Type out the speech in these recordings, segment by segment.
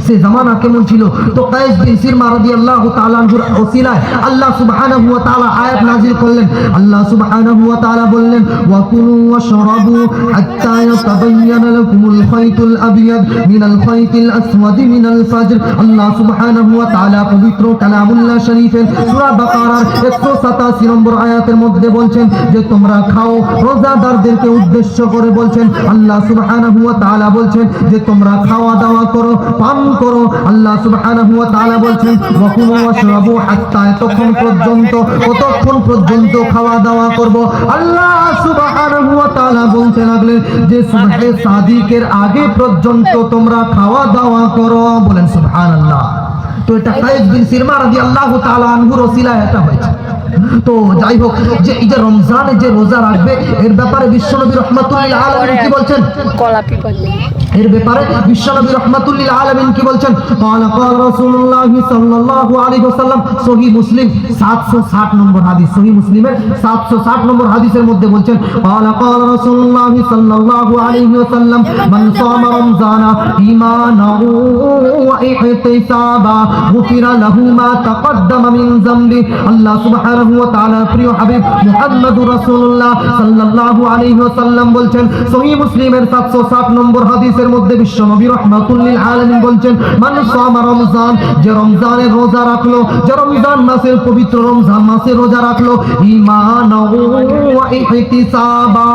সে জামানা কেমন ছিল। তো কায়েস বিন সিরমা রাদিয়াল্লাহু তাআলা আনহুর ওসিলায় আল্লাহ সুবহানাহু ওয়া তাআলা আয়াত নাযিল করলেন। আল্লাহ সুবহানাহু ওয়া তাআলা বললেন, ওয়া কুলু ওয়াশরাবু হাত্তা ইয়াতাবায়্যানা লাকুমুল খায়তুল আবয়াদ মিনাল খায়তিল আসওয়াদি মিনাল ফাজর। আল্লাহ সুবহানাহু ওয়া তাআলা পবিত্র কালামুল্লাহ শরীফের সূরা বাকারার 187 নম্বর আয়াতের মধ্যে বলছেন যে তোমরা খাও। রোজাদারদেরকে উদ্দেশ্য করে বলছেন আল্লাহ সুবহানাহু ওয়া তাআলা বলছেন যে তোমরা খাওয়া দাওয়া করো, পান করো। আল্লাহ সুবহানাহু ওয়া তাআলা বলছেন ওয়া কুলু ওয়াশরাবু হাত্তা, কতক্ষণ পর্যন্ত খাওয়া দাওয়া করব। আল্লাহ সুবহানাহু ওয়া তাআলা বলতে লাগলেন যে সুবহে সাদিকের আগে পর্যন্ত তোমরা খাওয়া দাওয়া করো। বলেন সুবহানাল্লাহ। তো এটা কায়েস বিন সিরমা রাদিয়াল্লাহু তাআলা আনহুর ওসিলায় এটা হয়েছে। তো যাই হোক, যে এই যে রমজানে যে রোজা রাখবে এর ব্যাপারে বিশ্বনবী রাহমাতুল লিল আলামিন কি বলছেন? এর ব্যাপারে বিশ্বনবী রাহমাতুল লিল আলামিন কি বলছেন? ক্বালা রাসূলুল্লাহ সাল্লাল্লাহু আলাইহি ওয়াসাল্লাম, সহিহ মুসলিম 760 নম্বর হাদিস, সহিহ মুসলিমের 760 নম্বর হাদিসের মধ্যে বলছেন ক্বালা রাসূলুল্লাহ সাল্লাল্লাহু আলাইহি ওয়াসাল্লাম মান সামা রমজানা ঈমানান ওয়া ইহতিসাবা গুফিরা লাহু মা তাকদ্দামা মিন যামবি। আল্লাহ সুবহানাহু ওয়া তাআলা প্রিয় হাবিব মুহাম্মদুর রাসূলুল্লাহ সাল্লাল্লাহু আলাইহি ওয়াসাল্লাম বলছেন, সহিহ মুসলিমের 760 নম্বর হাদিসের মধ্যে বিশ্বনবী রাহমাতুল লিল আলামিন বলছেন মান সামা রমজান, যে রমজানের রোজা রাখলো, যে রমজান মাসের পবিত্র রমজান মাসে রোজা রাখলো, ঈমানান ওয়া ইহতিসাবা।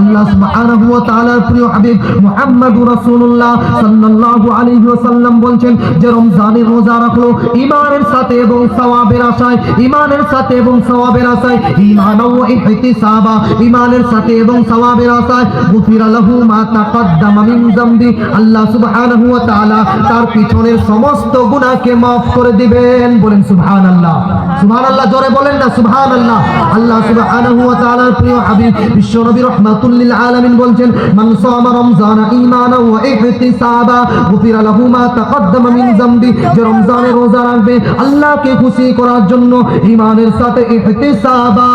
আল্লাহ সুবহানাহু ওয়া তাআলার প্রিয় হাবিব মুহাম্মদুর রাসূলুল্লাহ সাল্লাল্লাহু আলাইহি ওয়াসাল্লাম বলছেন যে রমজানের রোজা রাখলো ঈমানের সাথে এবং সওয়াবের আশায়, ঈমানের সাথে এবং সওয়াবের আশায়, ঈমান ওয়া ইহতিসাবা, ঈমানের সাথে এবং সওয়াবের আশায়, গুফিরা লাহু মা তাকদ্দামা মিন যামবি। আল্লাহ সুবহানাহু ওয়া তাআলা তার পিছনের সমস্ত গুনাহকে maaf করে দিবেন। বলেন সুবহানাল্লাহ। সুবহানাল্লাহ জোরে বলেন না সুবহানাল্লাহ। আল্লাহ সুবহানাহু ওয়া তাআলার প্রিয় হাবিব বিশ্বনবী রাহমাতুল লিল আলামিন বলছেন মান সামা রমজানা ঈমানান ওয়া ইহতিসাবা গুফিরা লাহু মা তাকদ্দামা মিন যামবি, যে রমজানের রোজা রাখবে আল্লাহকে খুশি করার জন্য ঈমানের সাথে ইহতিসাবা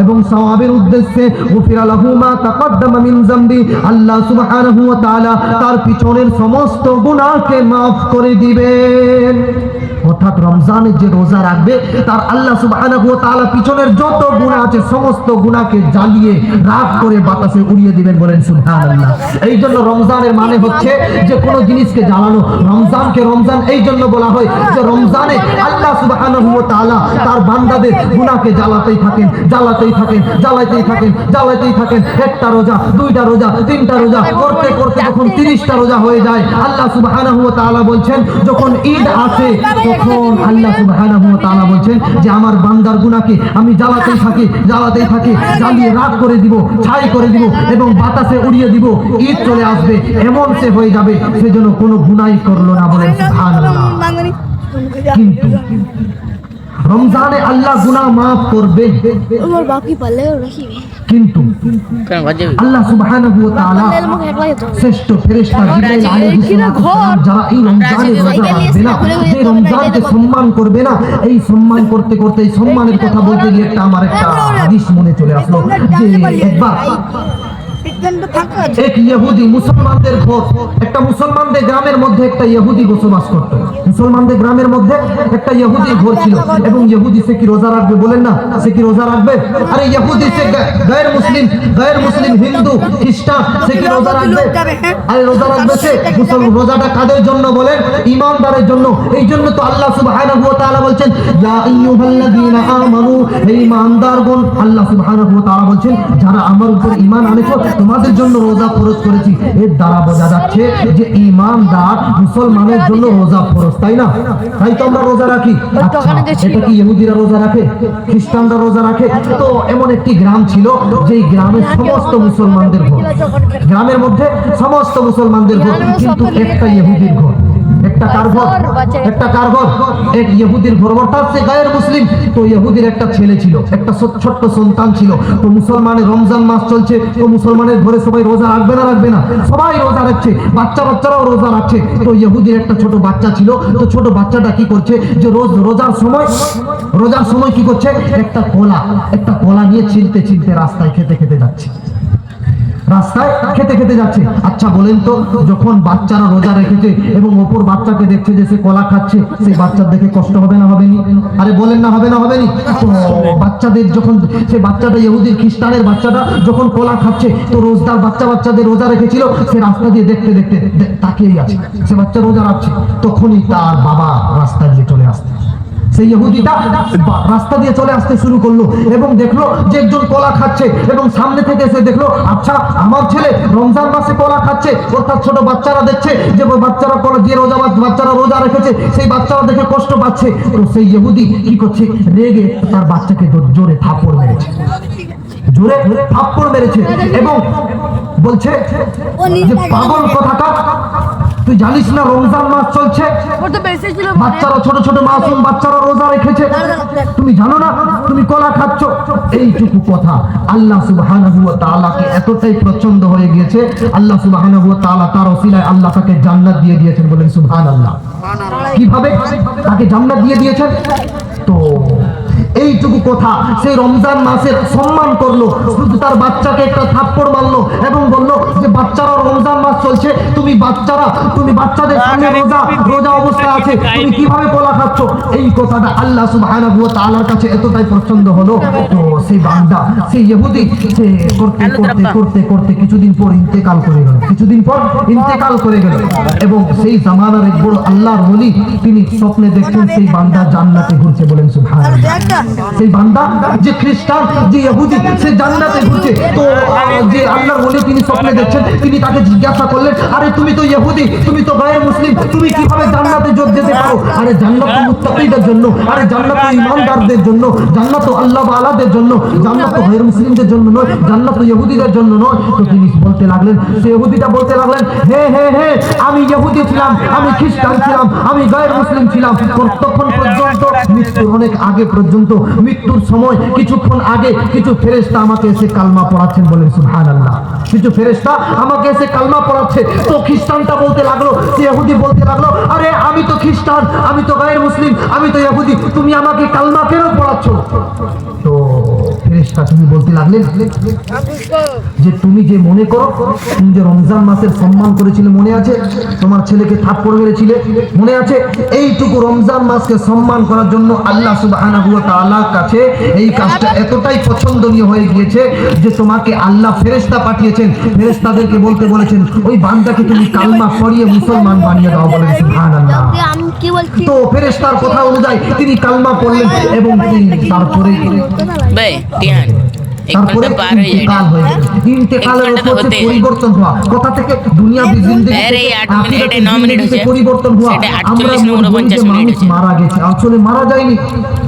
এবং সওয়াবের উদ্দেশ্যে, গুফিরা লাহু মা তাকদ্দামা মিন যামবি, আল্লাহ সুবহানাহু ওয়া তাআলা তার পিছনের সমস্ত গুনাহকে maaf করে দিবেন। অর্থাৎ রমজানে যে রোজা রাখবে তার আল্লাহ সুবহানাহু ওয়া তাআলা পিছনের যত গুনাহ আছে সমস্ত গুনাহকে জ্বালিয়ে রাগ করে বাতাসে উড়িয়ে দিবেন। বলেন সুবহানাল্লাহ। এই জন্য রমজানের মানে হচ্ছে যে কোনো জিনিসকে জ্বালানো। রমজানকে রমজান এই জন্য বলা হয় যে রমজানে আল্লাহ সুবহানাহু ওয়া তাআলা তার বান্দাদের গুনাহকে জ্বালাতেই থাকেন, জ্বালাতেই থাকেন, জ্বালাতেই থাকেন, জ্বালাতেই থাকেন। একটা রোজা, দুইটা রোজা, তিনটা রোজা করতে করতে যখন 30টা রোজা হয়ে যায়, আল্লাহ সুবহানাহু ওয়া তাআলা বলছেন যখন ঈদ আসে তখন আল্লাহ সুবহানাহু ওয়া তাআলা বলছেন যে আমার বান্দার গুনাহকে আমি জ্বালাতেই থাকি, জ্বালাতেই থাকি, জ্বালিয়ে রাগ করে দিব, ছাই করে দিব এবং বাতাসে উড়িয়ে দিব। ঈদ চলে আসবে, এমন সে হয়ে যাবে সেজন্য কোনো গুনাহই করলো না। বলেন সুবহানাল্লাহ। কিন্তু রমজানে আল্লাহ গুনাহ maaf করবেন, কিন্তু আল্লাহ সুবহানাহু ওয়া তাআলা শ্রেষ্ঠ ফেরেশতা জিবরাইল আলাইহিস সালাম যারা এই রমজানে রোজা রাখবে না, যে রমজানকে সম্মান করবে না, এই সম্মান করতে করতে এই সম্মানের কথা বলতে গিয়ে আমার একটা হাদিস মনে চলে আসলো যে একবার এক ইহুদি মুসলমানদের ঘর, একটা মুসলমানদের গ্রামের মধ্যে একটা ইহুদি বসবাস করত। মুসলমানদের গ্রামের মধ্যে একটা ইহুদি ঘর ছিল এবং ইহুদি সে কি রোজা রাখবে? বলেন না, সে কি রোজা রাখবে? আরে ইহুদি সে গায়ের মুসলিম হিন্দু খ্রিস্টান, সে কি রোজা রাখবে? আরে রোজা রাখবে সে। রোজাটা কাদের জন্য বলেন? ঈমানদারের জন্য। এই জন্য তো আল্লাহ সুবহানাহু ওয়া তাআলা বলছেন ইয়া আইয়ুহাল্লাযীনা আমানু, হে ঈমানদারগণ, আল্লাহ সুবহানাহু ওয়া তাআলা বলছেন যারা আমার উপর ঈমান আনেছো তোমাদের জন্য রোজা ফরজ করেছি। এর দ্বারা বোঝা যাচ্ছে যে ঈমানদার মুসলমানের জন্য রোজা ফরজ, তাই না? তাই তো আমরা রোজা রাখি। আচ্ছা, এটা কি ইহুদিরা রোজা রাখে? খ্রিস্টানরা রোজা রাখে? তো এমন একটি গ্রাম ছিল যেই গ্রামের সমস্ত মুসলমানদের ঘর, গ্রামের মধ্যে সমস্ত মুসলমানদের ঘর, কিন্তু একটা ইহুদির ঘর। একটা কার ঘর? একটা কার ঘর? এক ইহুদির ঘর। অর্থাৎ সে গায়ের মুসলিম। তো ইহুদির একটা ছেলে ছিল, একটা ছোট্ট সন্তান ছিল। তো মুসলমানের রমজান মাস চলছে, তো মুসলমানের ঘরে সবাই রোজা রাখবে না? রাখবে না? সবাই রোজা রাখছে, বাচ্চারাও রোজা রাখছে। তো ইহুদির একটা ছোট বাচ্চা ছিল। তো ছোট বাচ্চাটা কি করছে যে রোজার সময় কি করছে, একটা কলা নিয়ে ছিলতে রাস্তায় খেতে যাচ্ছে। রাস্তায় খেতে খেতে যাচ্ছে। আচ্ছা বলেন তো, যখন বাচ্চারা রোজা রেখেছে এবং অপর বাচ্চাকে দেখছে যে সে কলা খাচ্ছে, সেই বাচ্চার দেখে কষ্ট হবে না হবে নি? আরে বলেন না হবে না হবে নি? তো বাচ্চাদের যখন সে বাচ্চাটা ইহুদির খ্রিস্টানের বাচ্চাটা যখন কলা খাচ্ছে, তো রোজদার বাচ্চাদের রোজা রেখেছিল, সে রাস্তা দিয়ে দেখতে দেখতে তাকিয়েই আছে, সে বাচ্চা রোজা রাখছে। তখনই তার বাবা রাস্তা দিয়ে চলে আসছে, সেই ইহুদিটা রাস্তা দিয়ে চলে আসতে শুরু করলো এবং দেখলো যে একজন কলা খাচ্ছে এবং সামনে থেকে এসে দেখলো, আচ্ছা আমার ছেলে রমজান মাসে কলা খাচ্ছে, অর্থাৎ ছোট বাচ্চারা দেখছে যে বাচ্চারা কলা যে বাচ্চারা রোজা রেখেছে সেই বাচ্চারা দেখে কষ্ট পাচ্ছে। তো সেই ইহুদি কি করছে, রেগে তার বাচ্চাকে জোরে থাপ্পড় মেরেছে, জোরে থাপ্পড় মেরেছে এবং বলছে যে পাগল কথাটা, তুই জানিস না রমজান মাস চলছে, বাচ্চারা ছোট ছোট মাসুম বাচ্চারা রোজা রেখেছে, তুমি জানো না, তুমি কলা খাচ্ছ। এইটুকু কথা আল্লাহ সুবহানাহু ওয়া তাআলাকে এতটাই পছন্দ হয়ে গিয়েছে, আল্লাহ সুবহানাহু ওয়া তাআলা তার ওসিলায় আল্লাহ তাকে জান্নাত দিয়ে দিয়েছেন। বলেন সুবহানাল্লাহ। কিভাবে তাকে জান্নাত দিয়ে দিয়েছেন? তো এইটুকু কথা সেই রমজান মাসের সম্মান করলো, শুধু তার বাচ্চাকে একটা থাপ্পড় মারলো এবং বললো যে বাচ্চারা রমজান মাস চলছে, তুমি বাচ্চাদের সামনে রোজা অবস্থায় আছে, তুমি কিভাবে কলা খাচ্ছ? এই কথাটা আল্লাহ সুবহানাহু ওয়া তাআলার কাছে এতটাই পছন্দ হলো। তো সেই বান্দা, সেই ইহুদি, সে করতে করতে করতে করতে কিছুদিন পর ইন্তেকাল করে গেল এবং সেই জামানার এক বড় আল্লাহর ওলি তিনি স্বপ্নে দেখছেন সেই বান্দা জান্নাতে ঘুরছে। বলেন সুবহানাল্লাহ। সেই বান্দা যে খ্রিস্টান, যে ইহুদি, সে জান্নাতে ঘুরছে। তো যে আল্লাহর ওলি তিনি স্বপ্নে দেখছেন, তিনি তাকে জিজ্ঞাসা করলেন, আরে তুমি তো ইহুদি, তুমি তো গায়ের মুসলিম, তুমি কিভাবে জান্নাতে যেতে পারো? আরে জান্নাত তো মুত্তাকিদের জন্য, আরে জান্নাত তো ঈমানদারদের জন্য, জান্নাত তো আল্লাহ ওয়ালাদের জন্য, জান্নাত তো গায়ের মুসলিমদের জন্য নয়, জান্নাত তো ইহুদিদের জন্য নয়। তো তিনি বলতে লাগলেন, সে ইহুদিটা বলতে লাগলেন, হে আমি ইহুদি ছিলাম, আমি খ্রিস্টান ছিলাম, আমি গায়ের মুসলিম ছিলাম, তখন পর্যন্ত মৃত্যুর অনেক আগে পর্যন্ত, মৃত্যুর সময় কিছুক্ষণ আগে কিছু ফেরেশতা আমাকে এসে কালমা পড়াচ্ছেন। বলেন সুবহানাল্লাহ। কিছু ফেরেশতা আমাকে এসে কালমা পড়াচ্ছে। তো খ্রিস্টানটা বলতে লাগলো, সে ইহুদি বলতে লাগলো, আরে আমি তো খ্রিস্টান, আমি তো গায়ের মুসলিম, আমি তো ইহুদি, তুমি আমাকে কালমা কেন পড়াচ্ছ? তো ফেরেশতা তিনি বলতে লাগলেন যে তুমি যে মনে করো তুমি যে রমজান মাসের সম্মান করেছিলে, মনে আছে? তোমার ছেলেকে থাপ্পড় মেরেছিলে, মনে আছে? এইটুকু রমজান মাসকে সম্মান করার জন্য আল্লাহ সুবহানাহু ওয়া তাআলার কাছে এই কাজটা এতটাই পছন্দনীয় হয়ে গিয়েছে যে তোমাকে আল্লাহ ফেরেশতা পাঠিয়েছেন, ফেরেশতাদেরকে বলতে বলেছেন ওই বান্দাকে তুমি কালমা পড়িয়ে মুসলমান বানিয়ে দাও। বলেন সুবহানাল্লাহ। তো ফেরেশতার কথা অনুযায়ী তিনি কালমা পড়লেন এবং তারপরে পরিবর্তন হওয়া, কথা থেকে দুনিয়াবি জিন্দেগিতে পরিবর্তন হওয়া। আমরা মানুষ মারা গেছে, আসলে মারা যায়নি,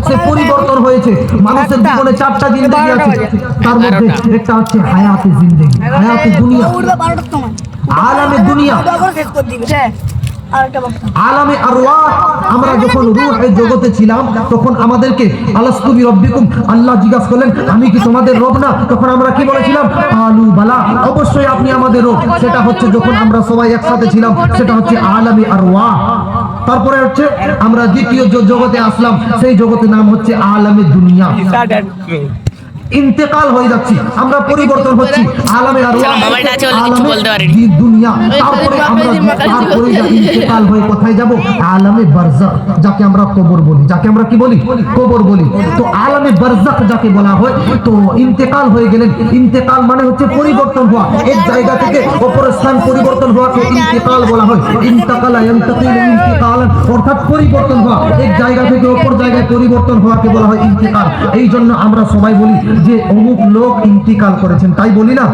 সে পরিবর্তন হয়েছে। মানুষের জীবনে 4টা জিন্দেগি আছে, তার মধ্যে একটা হচ্ছে হায়াতে জিন্দেগি, হায়াতে দুনিয়া, আলামে দুনিয়া, আলামে আরওয়াহ। আমরা যখন রূহের জগতে ছিলাম তখন আমাদেরকে আলাস্তু বিরাব্বিকুম, আল্লাহ জিজ্ঞাসা করলেন আমি কি তোমাদের রব না? তখন আমরা কি বলেছিলাম? কালু বালা, অবশ্যই আপনি আমাদের রব। সেটা হচ্ছে যখন আমরা সবাই একসাথে ছিলাম, সেটা হচ্ছে আলামে আরওয়াহ। তারপরে হচ্ছে আমরা দ্বিতীয় জগতে আসলাম, সেই জগতের নাম হচ্ছে আলামে দুনিয়া। ইন্তেকাল হয়ে যাচ্ছি, আমরা পরিবর্তন হচ্ছি, আলামে আরওয়াহ, আলামে দুনিয়া। তারপরে আমরা ইন্তেকাল হয়ে কোথায় যাব? আলামে বারজাখ, যাকে আমরা কবর বলি, যাকে আমরা কি বলি? কবর বলি। তো আলামে বারজাখ যাকে বলা হয়, তো ইন্তেকাল হয়ে গেলেন। ইন্তেকাল মানে হচ্ছে পরিবর্তন হওয়া, এক জায়গা থেকে অপর স্থান পরিবর্তন হওয়াকে ইন্তেকাল বলা হয়। ইন্তাকালা ইয়ান্তাকিলু ইন্তিকালান, অর্থাৎ পরিবর্তন হওয়া, এক জায়গা থেকে অপর জায়গায় পরিবর্তন হওয়াকে বলা হয় ইন্তেকাল। এই জন্য আমরা সবাই বলি যে অমুক লোক ইন্তিকাল করেছেন, তাই বলি না?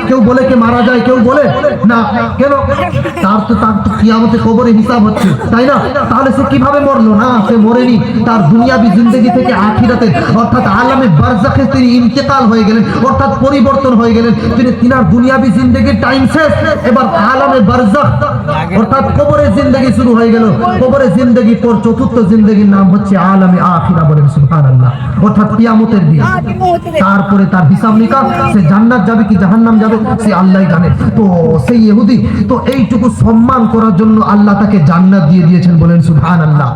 কেউ বলে কে মারা যায়, কেউ বলে না, কেন? তার তো কিয়ামতে কবরে হিসাব হচ্ছে, তাই না? তাহলে সে কিভাবে মরলো? না, সে মরেনি, তার দুনিয়াবি জিন্দেগি থেকে আখিরাতে অর্থাৎ আলামে বারজাখে তিনি ইন্তেকাল হয়ে গেলেন, অর্থাৎ পরিবর্তন হয়ে গেলেন। তিনার দুনিয়াবি জিন্দেগির টাইম শেষ, এবার আলামে বারজাখ অর্থাৎ কবরের জিন্দেগি শুরু হয়ে গেল। কবরের জিন্দেগি পর চতুর্থ জিন্দেগির নাম হচ্ছে আলামে আখিরা, বলেন সুবহানাল্লাহ, অর্থাৎ কিয়ামতের দিন। তারপরে তার হিসাব নিকাশ, সে জান্নাত যাবে কি জাহান্নাম যাবে সে আল্লাহই জানে। তো সেই ইহুদি তো এইটুকু সম্মান করার জন্য আল্লাহ তাকে জান্নাত দিয়ে দিয়েছেন, বলেন সুবহানাল্লাহ।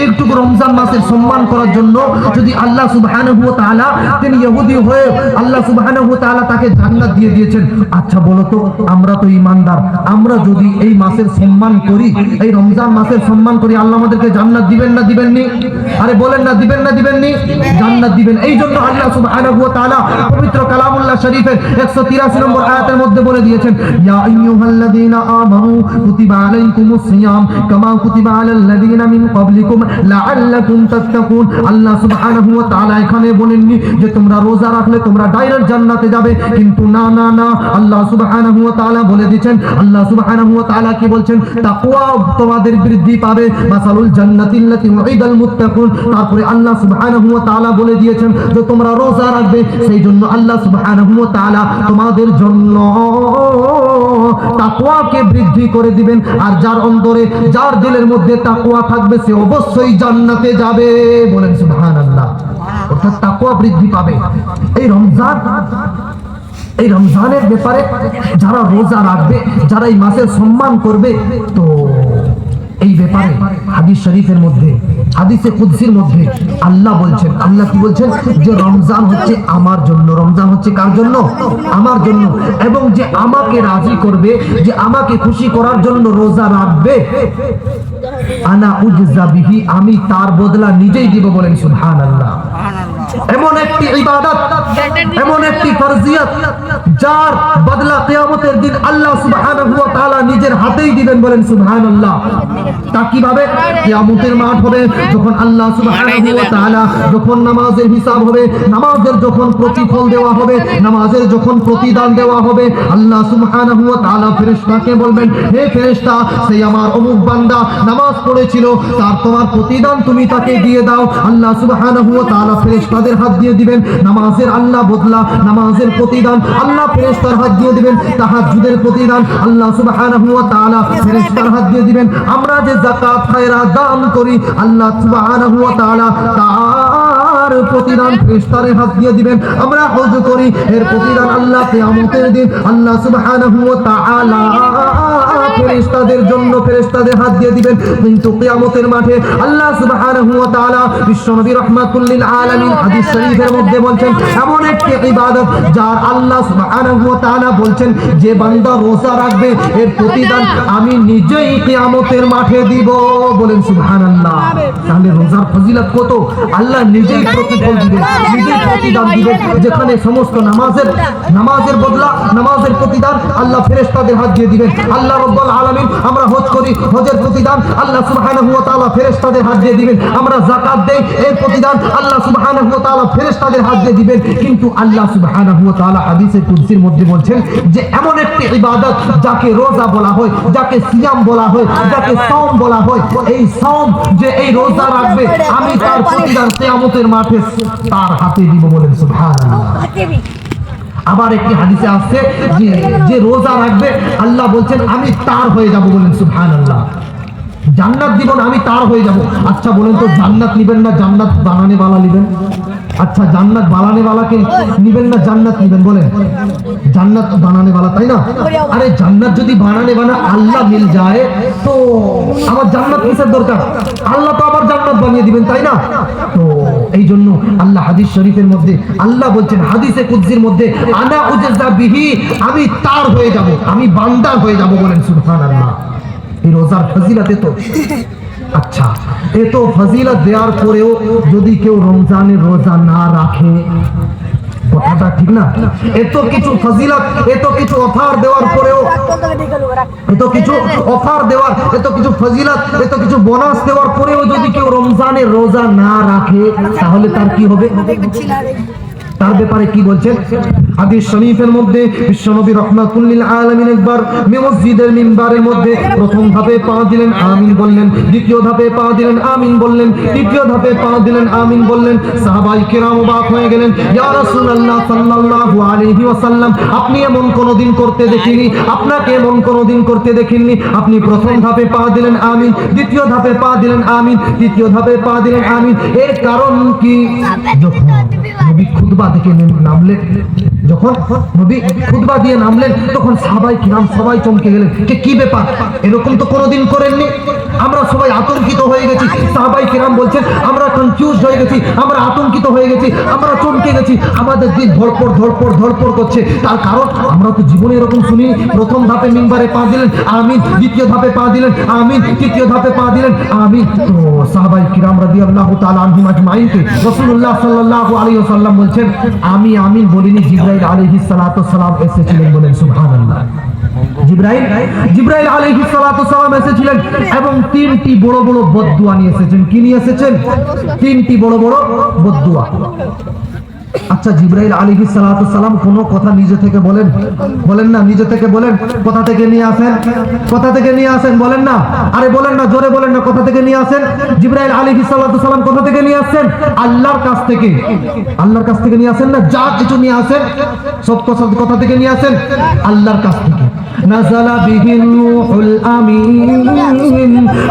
এইটুকু রমজান মাসের সম্মান করার জন্য যদি আল্লাহ সুবহানাহু ওয়া তাআলা তিনি ইহুদি হয়ে আল্লাহ সুবহানাহু ওয়া তাআলা তাকে জান্নাত দিয়ে দিয়েছেন। আচ্ছা বলো তো, আমরা তো ঈমানদার, আমরা যদি এই মাসের সম্মান করি, এই রমজান মাসের সম্মান করি, আল্লাহ আমাদেরকে জান্নাত দিবেন না দিবেননি? আরে বলেন না, দিবেন না দিবেননি? জান্নাত দিবেন। এই জন্য আল্লাহ সুবহানাহু ওয়া তাআলা পবিত্র কালামুল্লাহ শরীফের 183 নম্বর আয়াতের মধ্যে বলে দিয়েছেন, ইয়া আইয়ুহাল্লাযীনা আমানু কুতিবা আলাইকুমুস সিয়াম কামা কুতিবা আলাল্লাযীনা মিন ক্বাবলিকুম লাআল্লাকুম তাত্তাকুন। আল্লাহ সুবহানাহু ওয়া তাআলা এখানে বলেননি যে তোমরা রোজা রাখলে তোমরা ডাইরেক্ট জান্নাতে যাবে, কিন্তু না না না, আল্লাহ সুবহানাহু ওয়া তাআলা বলে দিয়েছেন, আল্লাহ সুবহানাহু ওয়া তাআলা কি বলছেন, তাকওয়া তোমাদের বৃদ্ধি পাবে, মাসালুল জান্নাতিল্লাতী উইদাল মুত্তাকুন। তারপরে আল্লাহ সুবহানাহু ওয়া তাআলা বলে দিয়েছেন যে তোমরা রোজা রাখবে, সেই জন্য আল্লাহ সুবহানাহু ওয়া তাআলা তোমাদের জন্য তাকওয়াকে বৃদ্ধি করে দিবেন। আর যার অন্তরে যার দিলের মধ্যে তাকওয়া থাকবে সে অবশ্যই জান্নাতে যাবে, বলেন সুবহানাল্লাহ। অর্থাৎ তাকওয়া বৃদ্ধি পাবে। এই রমজানের ব্যাপারে যারা রোজা রাখবে, যারা এই মাসের সম্মান করবে, তো এই ব্যাপারে হাদিস শরীফের মধ্যে, হাদিসে কুদসির মধ্যে আল্লাহ বলছেন, আল্লাহ কি বলছেন, যে রমজান হচ্ছে আমার জন্য। রমজান হচ্ছে কার জন্য? আমার জন্য। এবং যে আমাকে রাজি করবে, যে আমাকে খুশি করার জন্য রোজা রাখবে, আনা উজজা বিহি, আমি তার বদলা নিজেই দিব, বলেন সুবহানাল্লাহ। এমন একটি ইবাদত, এমন একটি ফরজিয়ত যার বদলা কিয়ামতের দিন আল্লাহ সুবহানাহু ওয়া তাআলা নিজের হাতেই দিবেন, বলেন সুবহানাল্লাহ। তা কিভাবে? কিয়ামতের মাঠ হবে যখন আল্লাহ সুবহানাহু ওয়া তাআলা, যখন নামাজের হিসাব হবে, নামাজের যখন প্রতিফল দেওয়া হবে, নামাজের যখন প্রতিদান দেওয়া হবে, আল্লাহ সুবহানাহু ওয়া তাআলা ফেরেশতাকে বলবেন, হে ফেরেশতা, সেই আমার অমুক বান্দা নামাজ পড়েছিল, তার তোমার প্রতিদান তুমি তাকে দিয়ে দাও। আল্লাহ সুবহানাহু ওয়া তাআলা ফেরেশতাদের হাত দিয়ে দিবেন নামাজের আল্লাহ বদলা, নামাজের প্রতিদান আল্লাহ ফেরেশতার হাত দিয়ে দিবেন, তাহাজ্জুদের প্রতিদান আল্লাহ সুবহানাহু ওয়া তাআলা ফেরেশতার হাত দিয়ে দিবেন। আমরা যে যাকাত খায়রাত দান করি, আল্লাহ সুবহানাহু ওয়া তাআলা তার প্রতিদান ফেরেশতাদের হাত দিয়ে দিবেন। আমরা হজ করি, এর প্রতিদান আল্লাহ কিয়ামতের দিন আল্লাহ সুবহানাহু ওয়া তাআলা ফেরেশতাদের জন্য ফেরেশতাদের হাত দিয়ে দিবেন। কিন্তু কিয়ামতের মাঠে আল্লাহ সুবহানাহু ওয়া তাআলা বিশ্বনবী রাহমাতুল লিল আলামিন হাদিস শরীফের মধ্যে বলছেন, এমন একটি ইবাদত যার আল্লাহ সুবহানাহু ওয়া তাআলা বলছেন, যে বান্দা রোজা রাখবে এর প্রতিদান আমি নিজেই কিয়ামতের মাঠে দিব, বলেন সুবহানাল্লাহ। তাহলে রোজার ফজিলত কত! আল্লাহ নিজেই প্রতিফল দিবেন, নিজেই প্রতিদান দিবেন। যেখানে সমস্ত নামাজের বদলা, নামাজের প্রতিদান আল্লাহ ফেরেশতাদের হাত দিয়ে দিবেন। আল্লাহ রাব্বুল আলামিন, আমরা হজ করি, হজের প্রতিদান আল্লাহ সুবহানাহু ওয়া তাআলা ফেরেশতাদের হাত দিয়ে দিবেন। আমরা যাকাত দেই, এর প্রতিদান আল্লাহ সুবহানাহু ওয়া তাআলা ফেরেশতাদের হাত দিয়ে দিবেন। কিন্তু আল্লাহ সুবহানাহু ওয়া তাআলা হাদিসে কুদসির মধ্যে বলছেন যে এমন একটি ইবাদত যাকে রোজা বলা হয়, যাকে সিয়াম বলা হয়, যাকে সাওম বলা হয়, এই সাওম যে এই রোজা রাখবে আমি তার প্রতিদান কিয়ামতের মাঠে তার হাতে দিব, বলেন সুবহানাল্লাহ। আবার একটি হাদিসে আসছে যে রোজা রাখবে আল্লাহ বলছেন আমি তার হয়ে যাব, বলেন সুবহানাল্লাহ। জান্নাত দিব না, আমি তার হয়ে যাব। আচ্ছা বলেন তো, জান্নাত নিবেন না জান্নাত বানানে वाला নিবেন? আচ্ছা জান্নাত বানানে वालाকে নিবেন না জান্নাত নিবেন? বলেন, জান্নাত বানানে वाला, তাই না? আরে জান্নাত যদি বানানে वाला আল্লাহ মিল যায় তো আমার জান্নাত কিসের দরকার? আল্লাহ তো আবার জান্নাত বানিয়ে দিবেন, তাই না? তো এই জন্য আল্লাহ হাদিস শরীফের মধ্যে আল্লাহ বলছেন, হাদিসে কুদসির মধ্যে, আনা উজজা বিহি, আমি তার হয়ে যাব, আমি বান্দার হয়ে যাব, বলেন সুবহানাল্লাহ। এই রোজার ফজিলত এত। আচ্ছা, এত ফজিলত দেওয়ার পরেও যদি কেউ রমজানের রোজা না রাখে, কথাটা ঠিক না? এত কিছু ফজিলত, এত কিছু অফার দেওয়ার পরেও, এত কিছু অফার দেওয়ার, এত কিছু ফজিলত, এত কিছু বোনাস দেওয়ার পরেও যদি কেউ রমজানের রোজা না রাখে, তাহলে তার কি হবে? তার ব্যাপারে কি বলছেন? হাদিস শরীফের মধ্যে বিশ্বনবী রাহমাতুল লিল আলামিন একবার মসজিদের মিম্বারের মধ্যে প্রথম ধাপে পা দিলেন, আমিন বললেন, দ্বিতীয় ধাপে পা দিলেন, আমিন বললেন, তৃতীয় ধাপে পা দিলেন, আমিন বললেন। সাহাবায়ে কেরাম অবাক হয়ে গেলেন, ইয়া রাসূলুল্লাহ সাল্লাল্লাহু আলাইহি ওয়াসাল্লাম, আপনি এমন কোনদিন করতে দেখিনি, আপনাকে এমন কোনদিন করতে দেখিনি। আপনি প্রথম ধাপে পা দিলেন, আমিন, দ্বিতীয় ধাপে পা দিলেন, আমিন, তৃতীয় ধাপে পা দিলেন, আমিন। এর কারণ কি? যখন নবী খুতবা থেকে নামলেন, যখন নবী খুতবা দিয়ে নামলেন, তখন সাহাবায়ে কিরাম সবাই চমকে গেলেন, কি ব্যাপার, এরকম তো কোনোদিন করেননি। আমরা সবাই আতঙ্কিত হয়ে গেছি। সাহাবায়ে কিরাম বলছেন, আমরা কনফিউজ হয়ে গেছি, আমরা আতঙ্কিত হয়ে গেছি, আমরা চমকে গেছি, আমাদের দিল ধড়পড় ধড়পড় ধড়পড় করছে। তার কারণ আমরা তো জীবনে এরকম শুনিনি। প্রথম ধাপে মিম্বারে পা দিলেন, আমিন, দ্বিতীয় ধাপে পা দিলেন, আমিন, তৃতীয় ধাপে পা দিলেন, আমিন। তো সাহাবায়ে কিরাম রাদিয়াল্লাহু তাআলা আনহুম আজমাইনকে রাসূলুল্লাহ সাল্লাল্লাহু আলাইহি ওয়াসাল্লাম বলছেন, আমি আমিন বলিনি, জিবরাইল আলাইহিস সালাতু সালাম এসেছিলেন, বলেন সুবহানাল্লাহ। জিবরাইল আলাইহিস সালাতু সালাম এসেছিলেন এবং তিনটি বড় বড় বদদুয়া নিয়ে এসেছেন। কি নিয়ে এসেছেন? তিনটি বড় বড় বদদুয়া। আচ্ছা, জিবরাইল আলাইহিস সালাতু সালাম কোনো কথা নিজে থেকে বলেন? বলেন না, নিজে থেকে বলেন। কোথা থেকে নিয়ে আসেন? কোথা থেকে নিয়ে আসেন? বলেন না, আরে বলেন না, জোরে বলেন না, কোথা থেকে নিয়ে আসেন? জিবরাইল আলাইহিস সালাতু সালাম কোথা থেকে নিয়ে আসেন? আল্লাহর কাছ থেকে। আল্লাহর কাছ থেকে নিয়ে আসেন না, যা কিছু নিয়ে আসেন সব কোথা থেকে নিয়ে আসেন? আল্লাহর কাছ থেকে। নাযালা বিহির রূহুল আমিন।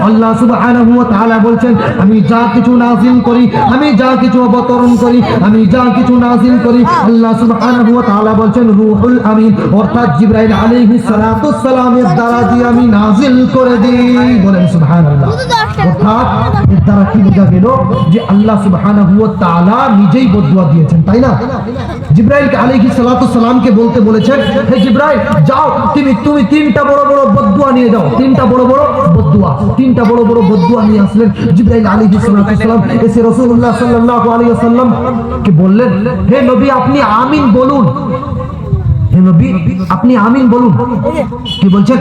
আল্লাহ সুবহানাহু ওয়া তাআলা বলছেন, আমি যা কিছু নাযিল করি, আমি যা কিছু অবতরণ করি, আমি যা কিছু নাযিল করি, আল্লাহ সুবহানাহু ওয়া তাআলা বলছেন রূহুল আমিন, অর্থাৎ জিবরাইল আলাইহিস সালাতু সালামের দ্বারা দিয়ে আমি নাযিল করে দিই, বলেন সুবহানাল্লাহ। অর্থাৎ এর দ্বারা কি বোঝা গেল? যে আল্লাহ সুবহানাহু ওয়া তাআলা নিজেই বদদুয়া দিয়েছেন, তাই না? জিবরাইল আলাইহিস সালাতু সালামকে বলতে বলেছেন, হে জিবরাইল, যাও তুমি তিনটা বড় বড় বদদুয়া নিয়ে যাও। তিনটা বড় বড় বদদুয়া, তিনটা বড় বড় বদদুয়া নিয়ে আসলেন। জিবরাইল আলাইহিস সালাতু সালাম এসে রাসূলুল্লাহ সাল্লাল্লাহু আলাইহি ওয়াসাল্লাম কে বললেন, হে নবী, আপনি আমিন বলুন। হে নবী, আপনি আমিন বলুন। কি বলছেন?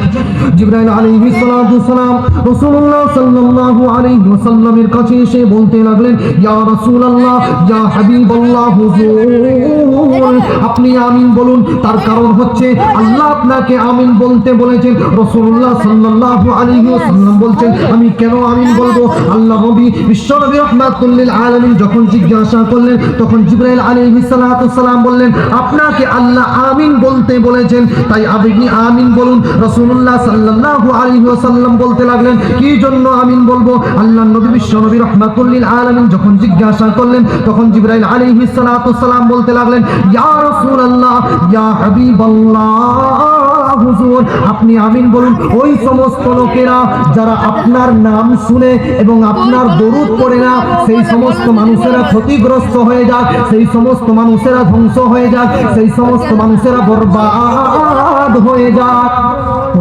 জিবরাইল আলাইহিস সালাতু সালাম রাসূলুল্লাহ সাল্লাল্লাহু আলাইহি ওয়াসাল্লামের কাছে এসে বলতে লাগলেন, ইয়া রাসূলুল্লাহ, ইয়া হাবিবাল্লাহ, হুজুর, আপনি আমিন বলুন। তার কারণ হচ্ছে আল্লাহ আপনাকে আমিন বলতে বলেছেন। রাসূলুল্লাহ সাল্লাল্লাহু আলাইহি ওয়াসাল্লাম বলছেন, আমি কেন আমিন বলবো? আল্লাহ নবী বিশ্বনবী রাহমাতুল লিল আলামিন যখন জিজ্ঞাসা করলেন, তখন জিবরাইল আলাইহিস সালাতু সালাম বললেন, আপনাকে আল্লাহ আমিন বলতে বলেছেন, তাই আপনি আমিন বলুন। রাসূলুল্লাহ সাল্লাল্লাহু আলাইহি ওয়াসাল্লাম বলতে লাগলেন, কি জন্য আমিন বলবো? আল্লাহর নবী বিশ্বনবী রাহমাতুল লিল আলামিন যখন জিজ্ঞাসা করলেন, তখন জিবরাইল আলাইহিস সালাতু সালাম বলতে লাগলেন, ইয়া রাসূলুল্লাহ, ইয়া হাবিবাল্লাহ, হুজুর, আপনি আমিন বলুন। ওই সমস্ত লোকেরা যারা আপনার নাম শুনে এবং আপনার দরুদ পড়ে না, সেই সমস্ত মানুষেরা ক্ষতিগ্রস্ত হয়ে যাক, সেই সমস্ত মানুষেরা ধ্বংস হয়ে যাক, সেই সমস্ত মানুষেরা বরবাদ হয়ে যাক।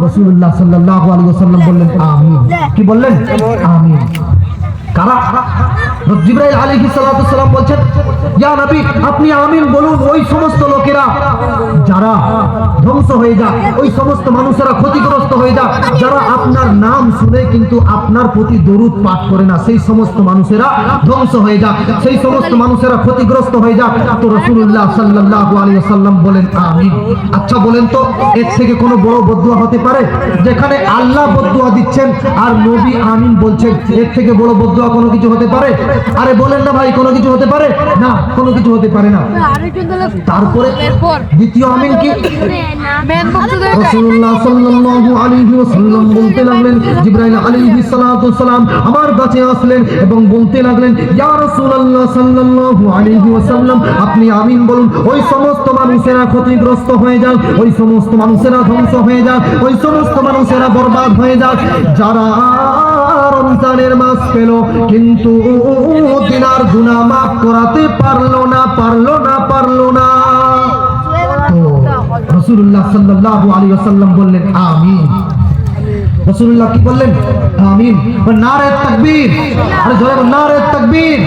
রাসূলুল্লাহ সাল্লাল্লাহু আলাইহি ওয়াসাল্লাম বললেন, আমিন। কি বললেন? আমিন। কারা? জিবরাইল আলাইহিস সালাতু সালাম বলছেন, ইয়া নবী, আপনি আমিন বলুন। ওই সমস্ত লোকেরা যারা ধ্বংস হয়ে যায়, ওই সমস্ত মানুষেরা ক্ষতিগ্রস্ত হয়ে যায়, যারা আপনার নাম শুনে কিন্তু আপনার প্রতি দরুদ পাঠ করে না, সেই সমস্ত মানুষেরা ধ্বংস হয়ে যায়, সেই সমস্ত মানুষেরা ক্ষতিগ্রস্ত হয়ে যায়। তো রাসূলুল্লাহ সাল্লাল্লাহু আলাইহি ওয়াসাল্লাম বলেন, আমিন। আচ্ছা বলেন তো, এর থেকে কোনো বড় বদদুয়া হতে পারে? যেখানে আল্লাহ বদদুয়া দিচ্ছেন আর নবী আমিন বলছেন, এর থেকে বড় বদদুয়া কোনো কিছু হতে পারে? আরে বলেন না ভাই, কোনো কিছু হতে পারে না? কোনো কিছু হতে পারে না। তারপরে দ্বিতীয় আমিন কি? রাসূলুল্লাহ সাল্লাল্লাহু আলাইহি ওয়াসাল্লাম বলতে লাগলেন, জিবরাইল আলাইহিস সালাতু সালাম আমার কাছে আসলেন এবং বলতে লাগলেন, ইয়া রাসূলুল্লাহ সাল্লাল্লাহু আলাইহি ওয়াসাল্লাম, আপনি আমিন বলুন। ওই সমস্ত মানুষেরা ক্ষতিগ্রস্ত হয়ে যাক, ওই সমস্ত মানুষেরা ধ্বংস হয়ে যাক, ওই সমস্ত মানুষেরা বরবাদ হয়ে যাক, যারা রমজানের মাস পেল কিন্তু দিনার গুনাহ মাফ করাতে পারলো না। তো রাসূলুল্লাহ সাল্লাল্লাহু আলাইহি ওয়াসাল্লাম বললেন, আমিন। রাসূলুল্লাহ কি বললেন? আমিন। নারে তাকবীর, আরে জোরে বল, নারে তাকবীর।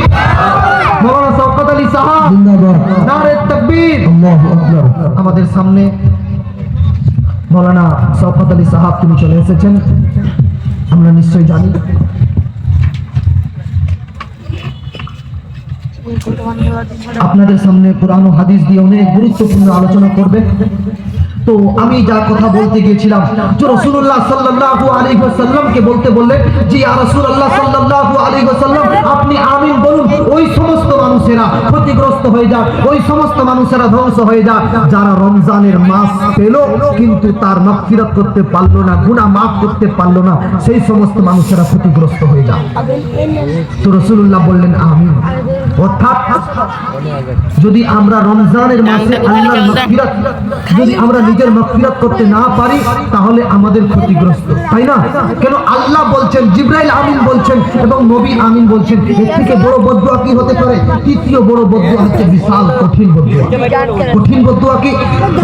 মাওলানা শওকত আলী সাহেব জিন্দাবাদ, নারে তাকবীর, আল্লাহু আকবার। আমাদের সামনে মাওলানা শওকত আলী সাহেব তিনি চলে এসেছেন, আমরা নিশ্চয়ই জানি। আপনাদের সামনে কোরআন ও হাদিস দিয়ে অনেক গুরুত্বপূর্ণ আলোচনা করবে। তো আমি যা কথা বলতে গিয়েছিলাম, যে রাসূলুল্লাহ সাল্লাল্লাহু আলাইহি ওয়াসাল্লামকে বলতে বললেন যে ইয়া রাসূলুল্লাহ সাল্লাল্লাহু আলাইহি ওয়াসাল্লাম আপনি আমিন বলুন, ওই সমস্ত মানুষেরা ক্ষতিগ্রস্ত হয়ে যায়, ওই সমস্ত মানুষেরা ধ্বংস হয়ে যায় যারা রমজানের মাস পেল কিন্তু তার মাগফিরাত করতে পারলো না, গুনাহ মাফ করতে পারলো না, সেই সমস্ত মানুষেরা ক্ষতিগ্রস্ত হয়ে যায়। তো রাসূলুল্লাহ বললেন আমিন। অর্থাৎ যদি আমরা রমজানের মাসে আল্লাহর মাগফিরাত, যদি আমরা নিজের মাগফিরাত করতে না পারি তাহলে আমাদের ক্ষতিগ্রস্ত, তাই না? কেন আল্লাহ বলছেন, জিবরাইল আমিন বলছেন এবং নবী আমিন বলছেন, এর থেকে বড় বদদুয়া কি হতে পারে? তৃতীয় বড় বদদুয়া হচ্ছে বিশাল কঠিন বদদুয়া। কঠিন বদদুয়া কি?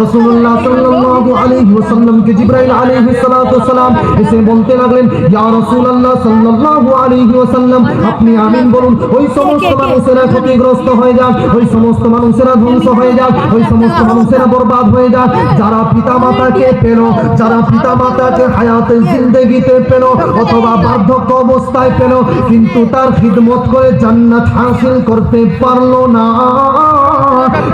রাসূলুল্লাহ সাল্লাল্লাহু আলাইহি ওয়াসাল্লামকে জিবরাইল আলাইহিস সালাতু ওয়াসালাম এসে বলতে লাগলেন, ইয়া রাসূলুল্লাহ সাল্লাল্লাহু আলাইহি ওয়াসাল্লাম আপনি আমিন বলুন, ওই সমস্ত মানুষেরা ক্ষতিগ্রস্ত হয়ে যান, ওই সমস্ত মানুষেরা ধ্বংস হয়ে যান, ওই সমস্ত মানুষেরা বরবাদ হয়ে যান যারা পিতামাতাকে পেল, যারা পিতামাতাকে হায়াতে জিন্দেগিতে পেল অথবা বার্ধক্য অবস্থায় পেল কিন্তু তার খিদমত করে জান্নাত হাসিল করতে পারলো না,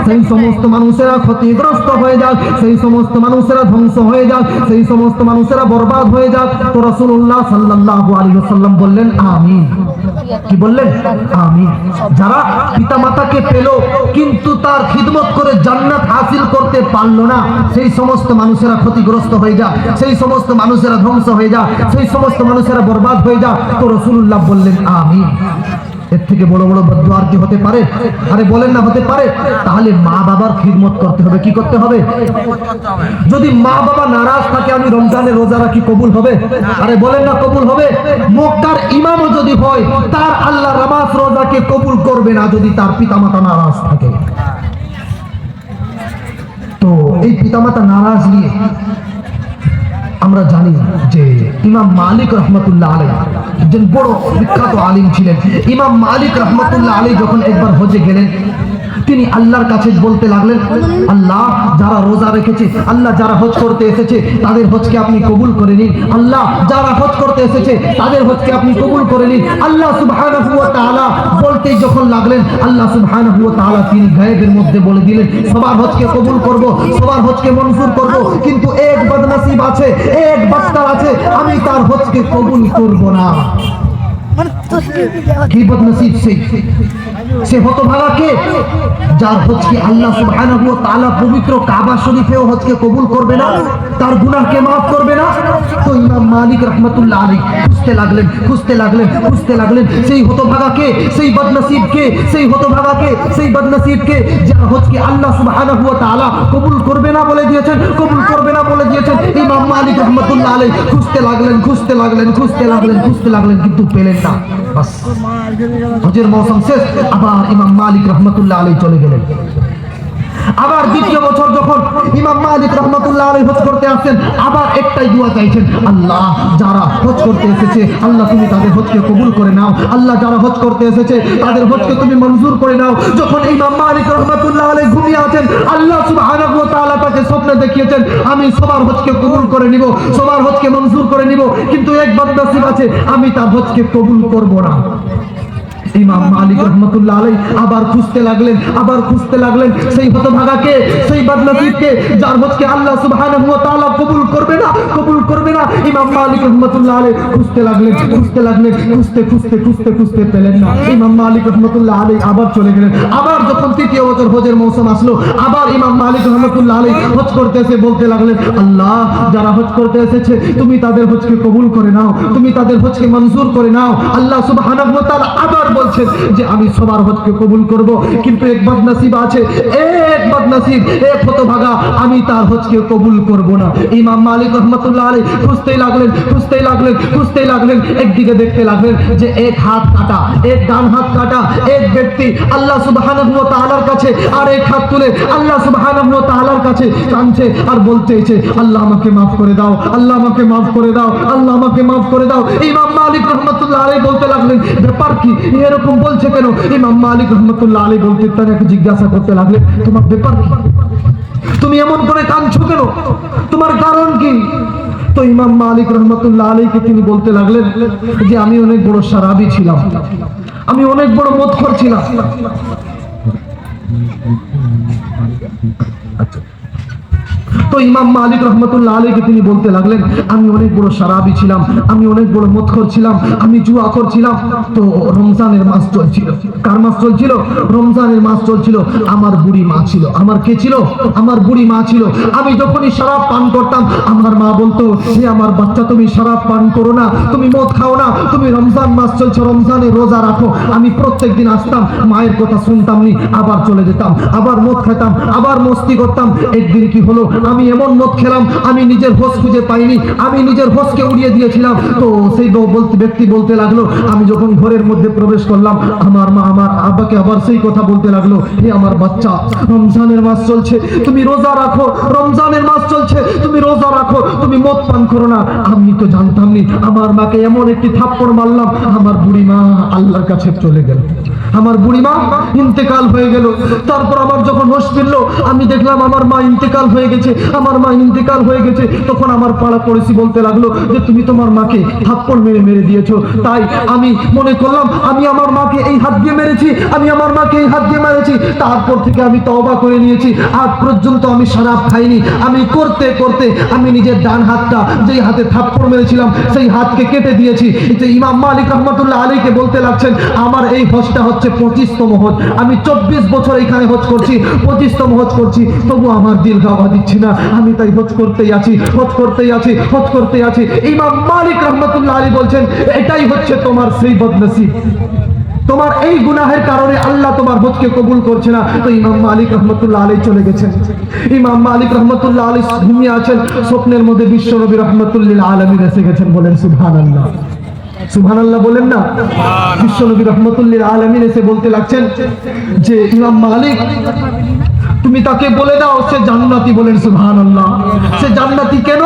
সেই সমস্ত মানুষেরা ক্ষতিগ্রস্ত হয়ে যাক, সেই সমস্ত মানুষেরা ধ্বংস হয়ে যাক, সেই সমস্ত মানুষেরা বরবাদ হয়ে যাক। তো রাসূলুল্লাহ সাল্লাল্লাহু আলাইহি ওয়াসাল্লাম বললেন আমিন। কি বললেন? আমিন। যারা পিতামাতাকে পেল কিন্তু তার খিদমত করে জান্নাত হাসিল করতে পারলো না, সেই সমস্ত মানুষেরা ক্ষতিগ্রস্ত হয়ে যায়, সেই সমস্ত মানুষেরা ধ্বংস হয়ে যায়, সেই সমস্ত মানুষেরা বরবাদ হয়ে যায়। তো রাসূলুল্লাহ বললেন আমিন। এর থেকে বড় বড় বদদুয়া আর কি হতে পারে? আরে বলেন না হতে পারে? তাহলে মা বাবার খিদমত করতে হবে। কি করতে হবে? যদি মা বাবা নারাজ থাকে আমি রমজানের রোজা রাখি, কবুল হবে? আরে বলেন না কবুল হবে? মক্কার ইমামও যদি হয় তার আল্লাহ নামাজ রোজাকে কবুল করবে না যদি তার পিতামাতা নারাজ থাকে। তো এই পিতামাতা নারাজ নিয়ে আমরা জানি যে ইমাম মালিক রহমতুল্লাহ আলাইহি একজন বড় বিখ্যাত আলিম ছিলেন। ইমাম মালিক রহমতুল্লাহ আলাইহি যখন একবার হজে গেলেন তিনি আল্লাহর কাছে বলতে লাগলেন, আল্লাহ যারা রোজা রেখেছে, আল্লাহ যারা হজ করতে এসেছে তাদের হজকে আপনি কবুল করে নিন, আল্লাহ যারা হজ করতে এসেছে তাদের হজকে আপনি কবুল করে নিন। আল্লাহ সুবহানাহু ওয়া তাআলা বলতেই যখন লাগলেন আল্লাহ সুবহানাহু ওয়া তাআলা তিনি গায়েবের মধ্যে বলে দিলেন সবার হজকে কবুল করব, সবার হজকে মনজুর করব, কিন্তু এক বদনসিব আছে, এক বাচ্চা আছে আমি তার হজকে কবুল করব না। কি বদনসিব সে হতভাগা কে? যার হজকে আল্লাহ সুবহানাহু ওয়া তাআলা পবিত্র কাবা শরীফেও হজকে কবুল করবে না, তার গুনাহকে মাফ করবে না। তো ইমাম মালিক রাহমাতুল্লাহ আলাইহি খুঁজতে লাগলেন, খুঁজতে লাগলেন, খুঁজতে লাগলেন সেই হতভাগাকে, সেই বদনসিবকে, সেই হতভাগাকে, সেই বদনসিবকে যার হজকে আল্লাহ সুবহানাহু ওয়া তাআলা কবুল করবে না বলে দিয়েছেন, কবুল করবে না বলে দিয়েছেন। ইমাম মালিক রাহমাতুল্লাহ আলাইহি খুঁজতে লাগলেন, খুঁজতে লাগলেন, খুঁজতে লাগলেন, খুঁজতে লাগলেন কিন্তু পেলেন না। বাস হজের মৌসুম শেষ, আবার ইমাম মালিক রহমতুল্লাহ আলাইহি চলে গেলেন। আবার দ্বিতীয় বছর যখন ইমাম মালিক রহমতুল্লাহ আলাইহি হজ করতে আসেন আবার একটাই দোয়া চাইছেন, আল্লাহ যারা হজ করতে এসেছে আল্লাহ তুমি তাদের হজকে কবুল করে নাও, আল্লাহ যারা হজ করতে এসেছে তাদের হজকে তুমি মঞ্জুর করে নাও। যখন ইমাম মালিক রহমতুল্লাহ আলাইহি ঘুমিয়ে আছেন আল্লাহ সুবহানাহু ওয়া তাআলা তাকে স্বপ্নে দেখিয়েছেন আমি সবার হজকে কবুল করে নিব, সবার হজকে মঞ্জুর করে নিব, কিন্তু এক বদনসিব আছে আমি তার হজকে কবুল করব না। ইমাম মালিক রহমতুল্লাহ আলাইহি আবার খুঁজতে লাগলেন, আবার খুঁজতে লাগলেন সেই হতভাগাকে, সেই বদনসিবকে যার হজকে আল্লাহ সুবহানাহু ওয়া তাআলা কবুল করবে না, কবুল করবে না। ইমাম মালিক রহমতুল্লাহ আলাইহি খুঁজতে লাগলেন, খুঁজতে লাগলেন, খুঁজতে খুঁজতে খুঁজতে খুঁজতে পেলেন না। ইমাম মালিক রহমতুল্লাহ আলাইহি আবার চলে গেলেন। আবার যখন তৃতীয় বছর হজের মৌসুম আসলো আবার ইমাম মালিক রহমতুল্লাহ আলাইহি হজ করতে এসে বলতে লাগলেন, আল্লাহ যারা হজ করতে এসেছে তুমি তাদের হজকে কবুল করে নাও, তুমি তাদের হজকে মঞ্জুর করে নাও। আল্লাহ সুবহানাহু ওয়া তাআলা আবার বলছেন যে আমি সবার হজকে কবুল করব, কিন্তু এক বদনসিব আছে, এক বদনসিব, এক হতভাগা আমি তার হজকে কবুল করব না। ইমাম মালিক রহমতুল্লাহ আলাইহি খুঁজতেই লাগলেন, খুঁজতেই লাগলেন, খুঁজতেই লাগলেন, একদিকে দেখতে লাগলেন যে এক হাত কাটা, এক ডান হাত কাটা এক ব্যক্তি আল্লাহ সুবহানাহু ওয়া তাআলার কাছে আর এক হাত তুলে আল্লাহ সুবহানাহু ওয়া তাআলার কাছে কাঁদছে আর বলতেছে আল্লাহ আমাকে মাফ করে দাও, আল্লাহ আমাকে মাফ করে দাও, আল্লাহ আমাকে মাফ করে দাও। ইমাম মালিক রহমতুল্লাহ আলাইহি বলতে লাগলেন ব্যাপার কি, এরকম বলছে কেন? ইমাম মালিক রহমতুল্লাহ আলাইহি বলতে তাকে জিজ্ঞাসা করতে লাগলেন তোমার ব্যাপার কি, তুমি এমন করে কাঁদছো কেন, তোমার কারণ কি? তো ইমাম মালিক রহমতুল্লাহ আলাইহিকে তিনি বলতে লাগলেন যে আমি অনেক বড় সারাবি ছিলাম, আমি অনেক বড় মদখোর ছিলাম, আচ্ছা, তো ইমাম মালিক রহমতুল্লাহ আলাইহি তিনি বলতে লাগলেন, আমি অনেক বড় শরাবী ছিলাম, আমি অনেক বড় মদখোর ছিলাম, আমি জুয়াখোর ছিলাম। তো রমজানের মাস চলছিল, কার মাস চলছিল? রমজানের মাস চলছিল। আমার বুড়ি মা ছিল, আমার কে ছিল? আমার বুড়ি মা ছিল। আমি যখনই শরাব পান করতাম, আমার মা বলতো, হে আমার বাচ্চা, তুমি শরাব পান করো না, তুমি মদ খাও না, তুমি রমজান মাস চলছে, রমজানে রোজা রাখো। আমি প্রত্যেকদিন আসতাম, মায়ের কথা শুনতাম নি, আবার চলে যেতাম, আবার মদ খেতাম, আবার মস্তি করতাম। একদিন কি হলো, আমি এমন মদ খেলাম, আমি নিজের হোশ খুঁজে পাইনি, আমি নিজের হোশকে উড়িয়ে দিয়েছিলাম। তো সেই ব্যক্তি বলতে লাগলো, আমি যখন ঘরের মধ্যে প্রবেশ করলাম, আমার মা আমার আব্বাকে আবার সেই কথা বলতে লাগলো, হে আমার বাচ্চা, রমজানের মাস চলছে, তুমি রোজা রাখো, রমজানের মাস চলছে, তুমি রোজা রাখো, তুমি মদ পান করো না। আমি তো জানতাম নি। আমার মাকে এমন একটি থাপ্পড় মারলাম, আমার বুড়ি মা আল্লাহর কাছে চলে গেল, আমার বুড়ি মা ইন্তেকাল হয়ে গেল। তারপর আমার যখন হোশ ফিরলো, আমি দেখলাম আমার মা ইন্তেকাল হয়ে গেছে, আমার মা ইন্তেকাল হয়ে গেছে। তখন আমার পাড়া পড়েছি বলতে লাগলো যে তুমি তোমার মাকে থাপ্পড় মেরে মেরে দিয়েছো। তাই আমি মনে করলাম আমি আমার মাকে এই হাত দিয়ে মেরেছি, আমি আমার মাকে এই হাত দিয়ে মেরেছি। তারপর থেকে আমি তওবা করে নিয়েছি, আজ পর্যন্ত আমি শরাব খাইনি। আমি করতে করতে আমি নিজের ডান হাতটা, যেই হাতে থাপ্পড় মেরেছিলাম, সেই হাতকে কেটে দিয়েছি। যে ইমাম মালিক রহমতুল্লাহ আলাইহিকে বলতে লাগছেন, আমার এই হজটা হচ্ছে 25তম হজ। আমি 24 বছর এখানে হজ করছি, 25তম হজ করছি, তবু আমার দিল গাওয়া দিচ্ছি না। আমি তাই হজ করতেই আছি, হজ করতেই আছি, হজ করতেই আছি। ইমাম মালিক রহমতুল্লাহ আলাইহি বলছেন, এটাই হচ্ছে তোমার সেই বদনসিব, তোমার এই গুনাহের কারণে আল্লাহ তোমার হজকে কবুল করছে না। তো ইমাম মালিক রহমতুল্লাহ আলাইহি চলে গেছেন। ইমাম মালিক রহমতুল্লাহ আলাইহি ঘুমিয়ে আছেন, স্বপ্নের মধ্যে বিশ্ব নবী রহমতুল্লিল আলামিন এসে গেছেন। বলেন সুবহানাল্লাহ, সুবহানাল্লাহ বলেন না। বিশ্ব নবী রহমতুল্লিল আলামিন এসে বলতে লাগছেন যে ইমাম মালিক, তুমি তাকে বলে দাও সে জান্নাতি। বলেন সুবহানাল্লাহ। সে জান্নাতি কেন?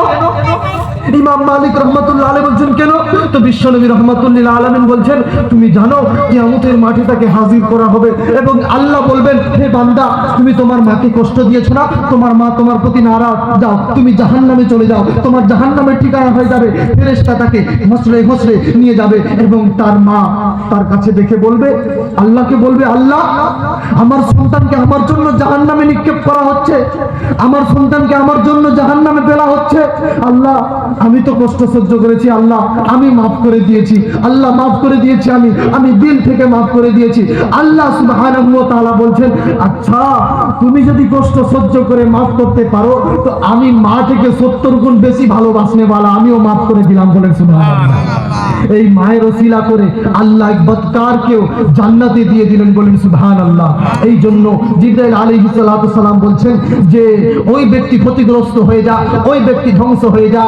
ইমাম মালিক রহমতুল্লাহ আলাইহি বলছেন কেন? তো বিশ্বনবী রাহমাতুল্লিল আলামিন বলছেন, তুমি জানো কিয়ামতের মাঠে তাকে হাজির করা হবে এবং আল্লাহ বলবেন, হে বান্দা, তুমি তোমার মাকে কষ্ট দিয়েছো না, তোমার মা তোমার প্রতি নারাজ, যাও তুমি জাহান্নামে চলে যাও, তোমার জাহান্নামের ঠিকানা হয়ে যাবে। ফেরেশতা তাকে হসরে হসরে নিয়ে যাবে এবং তার মা তার কাছে দেখে বলবে, আল্লাহকে বলবে, আল্লাহ, আমার সন্তানকে আমার জন্য জাহান্নামে নিক্ষেপ করা হচ্ছে, আমার সন্তানকে আমার জন্য জাহান্নামে ফেলা হচ্ছে। আল্লাহ, আমি তো কষ্ট সহ্য করেছি, আল্লাহ আমি মাফ করে দিয়েছি, আল্লাহ মাফ করে দিয়েছি, আমি দিল থেকে মাফ করে দিয়েছি। আল্লাহ সুবহানাহু ওয়া তাআলা বলছেন, আচ্ছা তুমি যদি কষ্ট সহ্য করে মাফ করতে পারো, তো আমি মা থেকে 70 গুণ বেশি ভালোবাসনে वाला আমিও মাফ করে দিলাম। বলেন সুবহানাল্লাহ। এই মায়ের ওসিলা করে আল্লাহ এক বদকারকেও জান্নাতে দিয়ে দিলেন। বলেন সুবহানাল্লাহ। এই জন্য জিবরাইল আলাইহিস সালাতু সালাম বলছেন যে ওই ব্যক্তি ক্ষতিগ্রস্ত হয়ে যা, ওই ব্যক্তি ধ্বংস হয়ে যা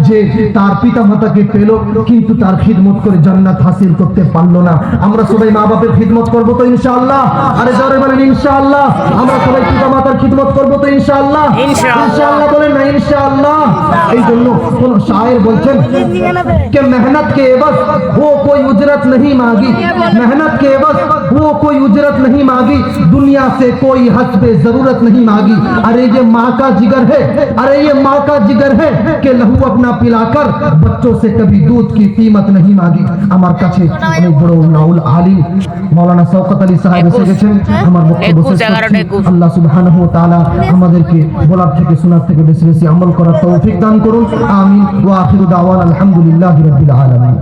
যে তার পিতামাতাকে পেল কিন্তু তার খিদমত করে জান্নাত হাসিল করতে পারলো না। আমরা সবাই মা বাপের খিদমত করব তো ইনশাআল্লাহ? আরে জোরে বলেন ইনশাআল্লাহ। আমরা সবাই পিতামাতার খিদমত করব তো ইনশাআল্লাহ? ইনশাআল্লাহ বলেন না ইনশাআল্লাহ। এই জন্য কোন শায়ের বলছেন कि मेहनत के एवज वो कोई उजरत नहीं मांगी, मेहनत के एवज वो कोई उजरत नहीं मांगी, दुनिया से कोई हस्बे जरूरत नहीं मांगी। अरे ये माँ का जिगर है, अरे ये माँ का जिगर है कि लहू अपना पिलाकर बच्चों से कभी दूध की कीमत नहीं मांगी। আমার কাছে অনেক বড় নাউল আলিম মাওলানা শওকত আলী সাহেব এসে গেছেন। আমার বক্তব্য শেষ করছি। আল্লাহ সুবহানাহু ওয়া তাআলা আমাদেরকে বলার থেকে শোনার থেকে বেশি বেশি আমল করার তৌফিক দান করুন। আমিন ওয়া আখিরু দাওয়ানা আলহামদুলিল্লাহি রাব্বিল আলামিন।